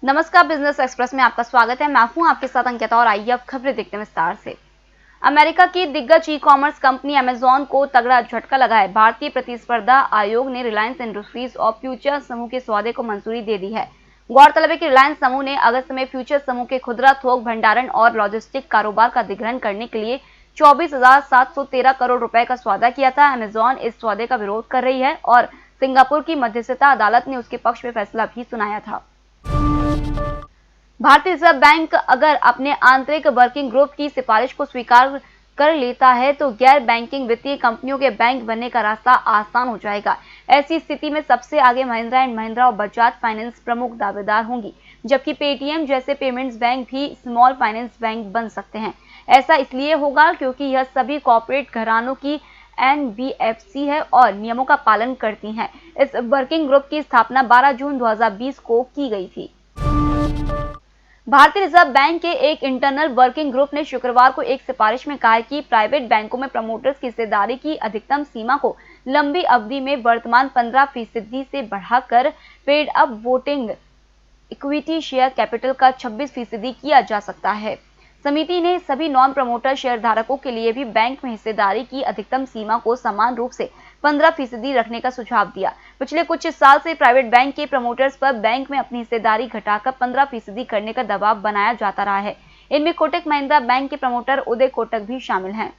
नमस्कार, business express में आपका स्वागत है। मैं हूं आपके साथ अंकिता और आइए अब खबरें देखते हैं विस्तार से। अमेरिका की दिग्गज ई कॉमर्स कंपनी अमेजॉन को तगड़ा झटका लगा है। भारतीय प्रतिस्पर्धा आयोग ने रिलायंस इंडस्ट्रीज और फ्यूचर समूह के सौदे को मंजूरी दे दी है। गौरतलब है कि रिलायंस समूह ने अगस्त में फ्यूचर समूह के खुदरा थोक भंडारण और लॉजिस्टिक कारोबार का अधिग्रहण करने के लिए 24,713 करोड़ रुपए का सौदा किया था। अमेजॉन इस सौदे का विरोध कर रही है और सिंगापुर की मध्यस्थता अदालत ने उसके पक्ष में फैसला भी सुनाया था। भारतीय रिजर्व बैंक अगर अपने आंतरिक वर्किंग ग्रुप की सिफारिश को स्वीकार कर लेता है तो गैर बैंकिंग वित्तीय कंपनियों के बैंक बनने का रास्ता आसान हो जाएगा। ऐसी स्थिति में सबसे आगे महिंद्रा एंड महिंद्रा और बजाज फाइनेंस प्रमुख दावेदार होंगी, जबकि पेटीएम जैसे पेमेंट्स बैंक भी स्मॉल फाइनेंस बैंक बन सकते हैं। ऐसा इसलिए होगा क्योंकि यह सभी कॉर्पोरेट घरानों की NBFC है और नियमों का पालन करती हैं। इस वर्किंग ग्रुप की स्थापना 12 जून 2020 को की गई थी। भारतीय रिजर्व बैंक के एक इंटरनल वर्किंग ग्रुप ने शुक्रवार को एक सिफारिश में कहा है कि प्राइवेट बैंकों में प्रमोटर्स की हिस्सेदारी की अधिकतम सीमा को लंबी अवधि में वर्तमान 15% से बढ़ाकर paid up voting equity share capital का 26% किया जा सकता है। समिति ने सभी नॉन प्रमोटर शेयर धारकों के लिए भी बैंक में हिस्सेदारी की अधिकतम सीमा को समान रूप से 15% रखने का सुझाव दिया। पिछले कुछ साल से प्राइवेट बैंक के प्रमोटर्स पर बैंक में अपनी हिस्सेदारी घटाकर 15% करने का दबाव बनाया जाता रहा है। इनमें कोटक महिंद्रा बैंक के प्रमोटर उदय कोटक भी शामिल हैं।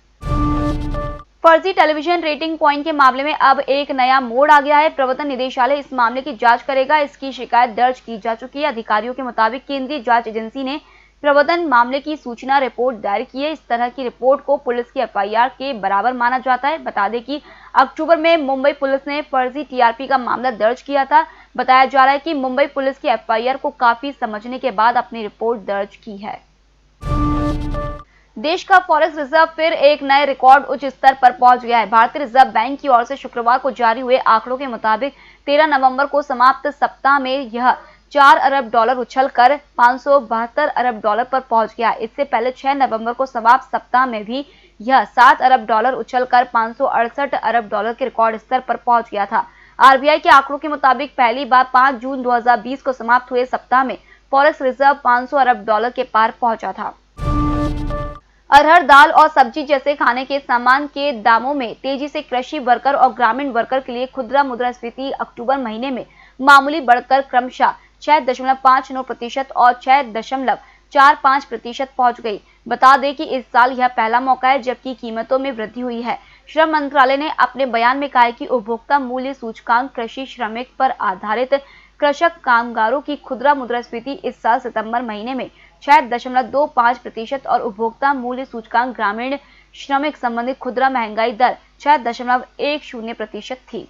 फर्जी टेलीविजन रेटिंग पॉइंट के मामले में अब एक नया मोड़ आ गया है। प्रवर्तन निदेशालय इस मामले की जांच करेगा। इसकी शिकायत दर्ज की जा चुकी है। अधिकारियों के मुताबिक केंद्रीय जांच एजेंसी ने प्रवर्तन मामले की सूचना रिपोर्ट दायर की है। इस तरह की रिपोर्ट को पुलिस की FIR के बराबर माना जाता है। बता दें कि अक्टूबर में मुंबई पुलिस ने फर्जी TRP का मामला दर्ज किया था। बताया जा रहा है कि मुंबई पुलिस की FIR को काफी समझने के बाद अपनी रिपोर्ट दर्ज की है। देश का फॉरेक्स रिजर्व फिर एक नए रिकॉर्ड उच्च स्तर पर पहुंच गया है। भारतीय रिजर्व बैंक की ओर से शुक्रवार को जारी हुए आंकड़ों के मुताबिक 13 नवंबर को समाप्त सप्ताह में यह $4 अरब उछलकर $572 अरब पर पहुंच गया। इससे पहले 6 नवंबर को समाप्त सप्ताह में भी यह $7 अरब उछलकर $568 अरब के रिकॉर्ड स्तर पर पहुंच गया था। RBI के आंकड़ों के मुताबिक पहली बार 5 जून 2020 को समाप्त हुए सप्ताह में फॉरेक्स रिजर्व $500 अरब के पार पहुंचा था। अरहर दाल और सब्जी जैसे खाने के सामान के दामों में तेजी से कृषि वर्कर और ग्रामीण वर्कर के लिए खुदरा मुद्रास्फीति अक्टूबर महीने में मामूली बढ़कर क्रमशः 6.59% और 6.45% पहुंच गई। बता दें कि इस साल यह पहला मौका है जबकि कीमतों में वृद्धि हुई है। श्रम मंत्रालय ने अपने बयान में कहा है कि उपभोक्ता मूल्य सूचकांक कृषि श्रमिक पर आधारित कृषक कामगारों की खुदरा मुद्रास्फीति इस साल सितंबर महीने में 6.25% और उपभोक्ता मूल्य सूचकांक ग्रामीण श्रमिक संबंधित खुदरा महंगाई दर 6.10% थी।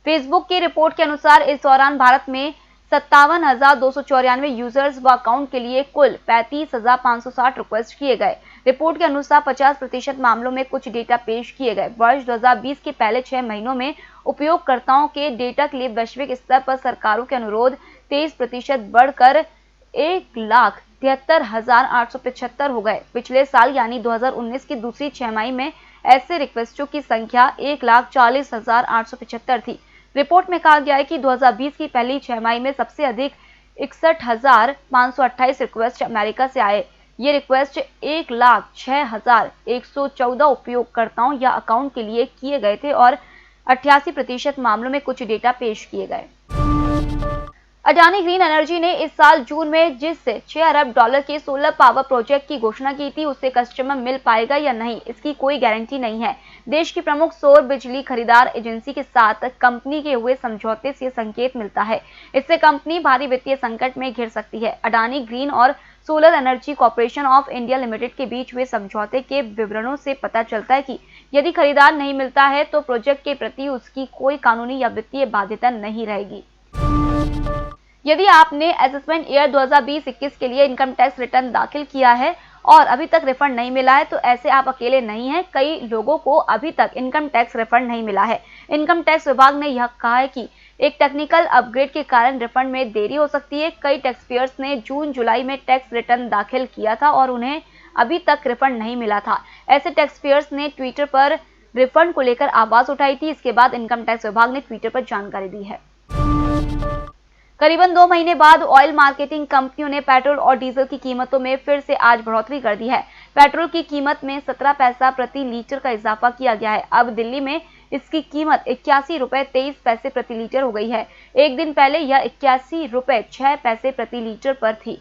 फेसबुक की रिपोर्ट के अनुसार इस दौरान भारत में 57,294 यूजर्स व अकाउंट के लिए कुल 35,560 रिक्वेस्ट किए गए। रिपोर्ट के अनुसार 50% मामलों में कुछ डेटा पेश किए गए। वर्ष 2020 के पहले 6 महीनों में उपयोगकर्ताओं के डेटा के लिए वैश्विक स्तर पर सरकारों के अनुरोध 23% बढ़कर 1,73,875 हो गए। पिछले साल यानी 2019 की दूसरी छमाही में ऐसे रिक्वेस्टों की संख्या 1,40,875 थी। रिपोर्ट में कहा गया है कि 2020 की पहली छमाही में सबसे अधिक 61,528 रिक्वेस्ट अमेरिका से आए। ये रिक्वेस्ट 1,06,114 उपयोगकर्ताओं या अकाउंट के लिए किए गए थे और 88% मामलों में कुछ डेटा पेश किए गए। अडानी ग्रीन एनर्जी ने इस साल जून में जिस $6 अरब के सोलर पावर प्रोजेक्ट की घोषणा की थी उससे कस्टमर मिल पाएगा या नहीं, इसकी कोई गारंटी नहीं है। देश की प्रमुख सौर बिजली खरीदार एजेंसी के साथ कंपनी के हुए समझौते से संकेत मिलता है। इससे कंपनी भारी वित्तीय संकट में घिर सकती है। अडानी ग्रीन और solar energy corporation of India limited के बीच हुए समझौते के विवरणों से पता चलता है कि यदि खरीदार नहीं मिलता है तो प्रोजेक्ट के प्रति उसकी कोई कानूनी या वित्तीय बाध्यता नहीं रहेगी। यदि आपने असेसमेंट ईयर 2020-21 के लिए इनकम टैक्स रिटर्न दाखिल किया है और अभी तक रिफंड नहीं मिला है तो ऐसे आप अकेले नहीं हैं। कई लोगों को अभी तक इनकम टैक्स रिफंड नहीं मिला है। इनकम टैक्स विभाग ने यह कहा है कि एक टेक्निकल अपग्रेड के कारण रिफंड में देरी हो सकती है। कई टैक्स पेयर्स ने जून-जुलाई में टैक्स रिटर्न दाखिल किया था और उन्हें अभी तक रिफंड नहीं मिला था। ऐसे टैक्स पेयर्स ने ट्विटर पर रिफंड को लेकर आवाज उठाई थी। इसके बाद इनकम टैक्स विभाग ने ट्विटर पर जानकारी दी है। करीबन 2 महीने बाद ऑयल मार्केटिंग कंपनियों ने पेट्रोल और डीजल की कीमतों में फिर से आज बढ़ोतरी कर दी है। पेट्रोल की कीमत में 17 पैसा प्रति लीटर का इजाफा किया गया है। अब दिल्ली में इसकी कीमत 81 रुपए 23 पैसे प्रति लीटर हो गई है। एक दिन पहले यह 81 रुपए 6 पैसे प्रति लीटर पर थी।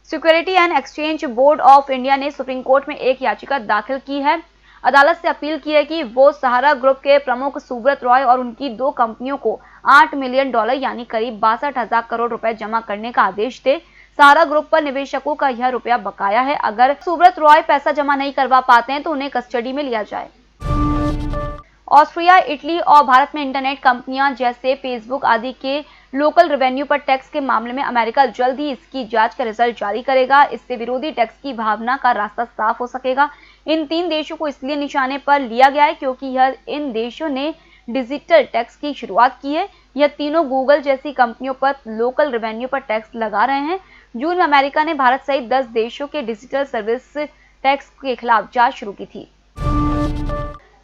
Security and exchange board of India ने सुप्रीम कोर्ट में एक याचिका दाखिल की है। अदालत से अपील की है कि वो सहारा ग्रुप के प्रमुख सुब्रत रॉय और उनकी 2 कंपनियों को $8 मिलियन यानी करीब 62,000 करोड़ रुपए जमा करने का आदेश दे। सहारा ग्रुप पर निवेशकों का यह रुपया बकाया है। अगर सुब्रत रॉय पैसा जमा नहीं करवा पाते हैं तो उन्हें कस्टडी में लिया जाए। ऑस्ट्रिया, इटली और भारत में इंटरनेट कंपनियां जैसे फेसबुक आदि के लोकल रेवेन्यू पर टैक्स के मामले में अमेरिका जल्द ही इसकी जांच का रिजल्ट जारी करेगा। इससे विरोधी टैक्स की भावना का रास्ता साफ हो सकेगा। इन 3 देशों को इसलिए निशाने पर लिया गया है क्योंकि इन देशों ने डिजिटल टैक्स की शुरुआत की है। यह तीनों गूगल जैसी कंपनियों पर लोकल रेवेन्यू पर टैक्स लगा रहे हैं। जून में अमेरिका ने भारत सहित 10 देशों के डिजिटल सर्विस टैक्स के खिलाफ जांच शुरू की थी।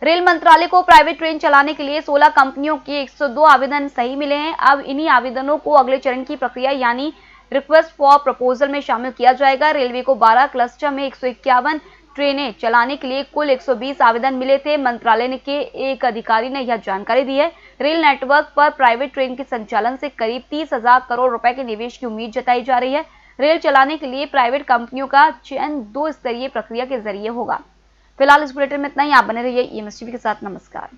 रेल मंत्रालय को प्राइवेट ट्रेन चलाने के लिए 16 कंपनियों के 102 आवेदन सही मिले हैं। अब इन्हीं आवेदनों को अगले चरण की प्रक्रिया यानी रिक्वेस्ट फॉर प्रपोजल में शामिल किया जाएगा। रेलवे को 12 क्लस्टर में 151 ट्रेनें चलाने के लिए कुल 120 आवेदन मिले थे। मंत्रालय के एक अधिकारी ने यह जानकारी दी है। रेल नेटवर्क पर प्राइवेट ट्रेन के संचालन से करीब 30,000 करोड़ रुपए के निवेश की उम्मीद जताई जा रही है। रेल चलाने के लिए प्राइवेट कंपनियों का चयन 2 स्तरीय प्रक्रिया के जरिए होगा। फिलहाल इस बुलेटिन में इतना ही। आप बने रहिए EMS टीवी के साथ। नमस्कार।